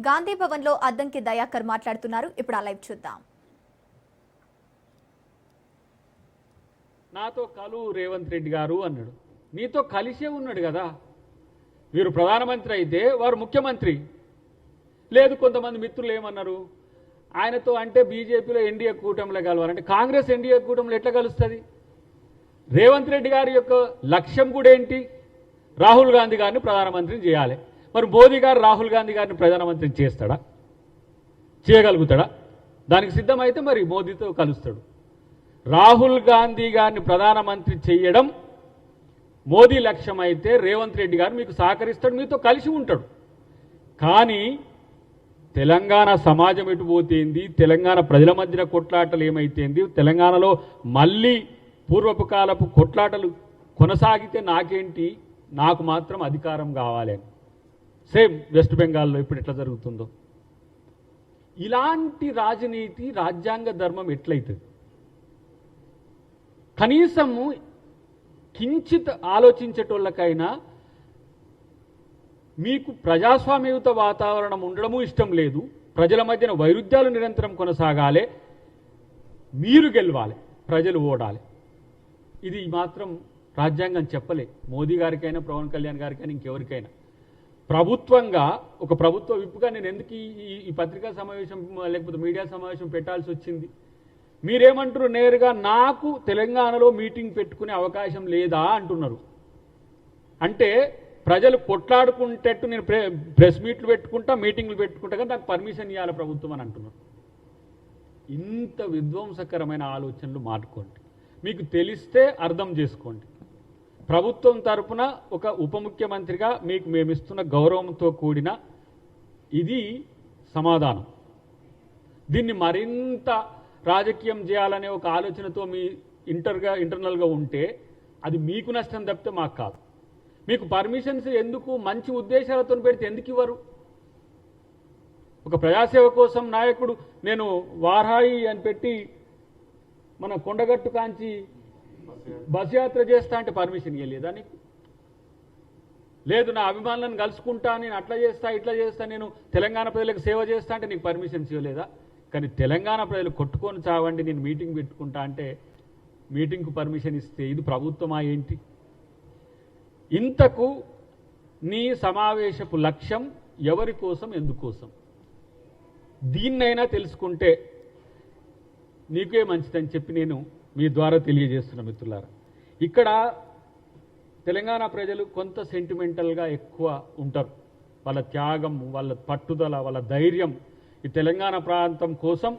గాంధీ భవన్ లో అద్దంకి దయాకర్ మాట్లాడుతున్నారు. ఇప్పుడు ఆ లైవ్ చూద్దాం. నాతో కలు రేవంత్ రెడ్డి గారు అన్నాడు. నీతో కలిసే ఉన్నాడు కదా. మీరు ప్రధానమంత్రి అయితే వారు ముఖ్యమంత్రి. లేదు కొంతమంది మిత్రులు ఏమన్నారు, ఆయనతో అంటే బీజేపీలో ఎన్డీఏ కూటమిలో కలవాలంటే కాంగ్రెస్ ఎన్డీఏ కూటమిలో ఎట్లా కలుస్తుంది? రేవంత్ రెడ్డి గారి యొక్క లక్ష్యం కూడా ఏంటి? రాహుల్ గాంధీ గారిని ప్రధానమంత్రిని చేయాలి. మరి మోదీ గారు రాహుల్ గాంధీ గారిని ప్రధానమంత్రిని చేస్తాడా? చేయగలుగుతాడా? దానికి సిద్ధమైతే మరి మోదీతో కలుస్తాడు. రాహుల్ గాంధీ గారిని ప్రధానమంత్రి చేయడం మోదీ లక్ష్యం అయితే రేవంత్ రెడ్డి గారు మీకు సహకరిస్తాడు, మీతో కలిసి ఉంటాడు. కానీ తెలంగాణ సమాజం ఎటుపోతేంది, తెలంగాణ ప్రజల మధ్యన కొట్లాటలు ఏమైతేంది, తెలంగాణలో మళ్ళీ పూర్వపు కాలపు కొట్లాటలు కొనసాగితే నాకేంటి, నాకు మాత్రం అధికారం కావాలి అని. సేమ్ వెస్ట్ బెంగాల్లో ఇప్పుడు ఎట్లా జరుగుతుందో ఇలాంటి రాజనీతి, రాజ్యాంగ ధర్మం ఎట్లయితుంది? కనీసము కించిత్ ఆలోచించేటోళ్ళకైనా మీకు ప్రజాస్వామ్యయుత వాతావరణం ఉండడము ఇష్టం లేదు, ప్రజల మధ్యన వైరుధ్యాలు నిరంతరం కొనసాగాలి, మీరు గెలవాలి, ప్రజలు ఓడాలి. ఇది మాత్రం రాజ్యాంగం చెప్పలే. మోదీ గారికైనా, పవన్ కళ్యాణ్ గారికైనా, ఇంకెవరికైనా. ప్రభుత్వంగా ఒక ప్రభుత్వ విప్పుగా నేను ఎందుకు ఈ పత్రికా సమావేశం లేకపోతే మీడియా సమావేశం పెట్టాల్సి వచ్చింది? మీరేమంటారు? నేరుగా నాకు తెలంగాణలో మీటింగ్ పెట్టుకునే అవకాశం లేదా అంటున్నారు. అంటే ప్రజలు కొట్లాడుకుంటట్టు నేను ప్రెస్ మీట్లు పెట్టుకుంటా, మీటింగ్లు పెట్టుకుంటా, కానీ నాకు పర్మిషన్ ఇవ్వాలి ప్రభుత్వం అని అంటున్నారు. ఇంత విధ్వంసకరమైన ఆలోచనలు మానుకోండి. మీకు తెలిస్తే అర్థం చేసుకోండి. ప్రభుత్వం తరపున ఒక ఉప ముఖ్యమంత్రిగా మీకు మేమిస్తున్న గౌరవంతో కూడిన ఇది సమాధానం. దీన్ని మరింత రాజకీయం చేయాలనే ఒక ఆలోచనతో మీ ఇంటర్నల్గా ఉంటే అది మీకు నష్టం తప్పితే మాకు కాదు. మీకు పర్మిషన్స్ ఎందుకు? మంచి ఉద్దేశాలతో పెడితే ఎందుకు ఇవ్వరు? ఒక ప్రజాసేవ కోసం నాయకుడు నేను వారాయి అని పెట్టి మన కొండగట్టు కాంచి బస్ యాత్ర చేస్తా అంటే పర్మిషన్ ఇవ్వలేదా నీకు? లేదు నా అభిమానులను కలుసుకుంటా, నేను అట్లా చేస్తా, ఇట్లా చేస్తా, నేను తెలంగాణ ప్రజలకు సేవ చేస్తా అంటే నీకు పర్మిషన్స్ ఇవ్వలేదా? కానీ తెలంగాణ ప్రజలు కొట్టుకొని చావండి, నేను మీటింగ్ పెట్టుకుంటా అంటే మీటింగ్కు పర్మిషన్ ఇస్తే ఇది ప్రభుత్వమా ఏంటి? ఇంతకు నీ సమావేశపు లక్ష్యం ఎవరి కోసం, ఎందుకోసం? దీన్నైనా తెలుసుకుంటే నీకే మంచిదని చెప్పి నేను మీ ద్వారా తెలియజేస్తున్న మిత్రులారా. ఇక్కడ తెలంగాణ ప్రజలు కొంత సెంటిమెంటల్గా ఎక్కువ ఉంటారు. వాళ్ళ త్యాగం, వాళ్ళ పట్టుదల, వాళ్ళ ధైర్యం, ఈ తెలంగాణ ప్రాంతం కోసం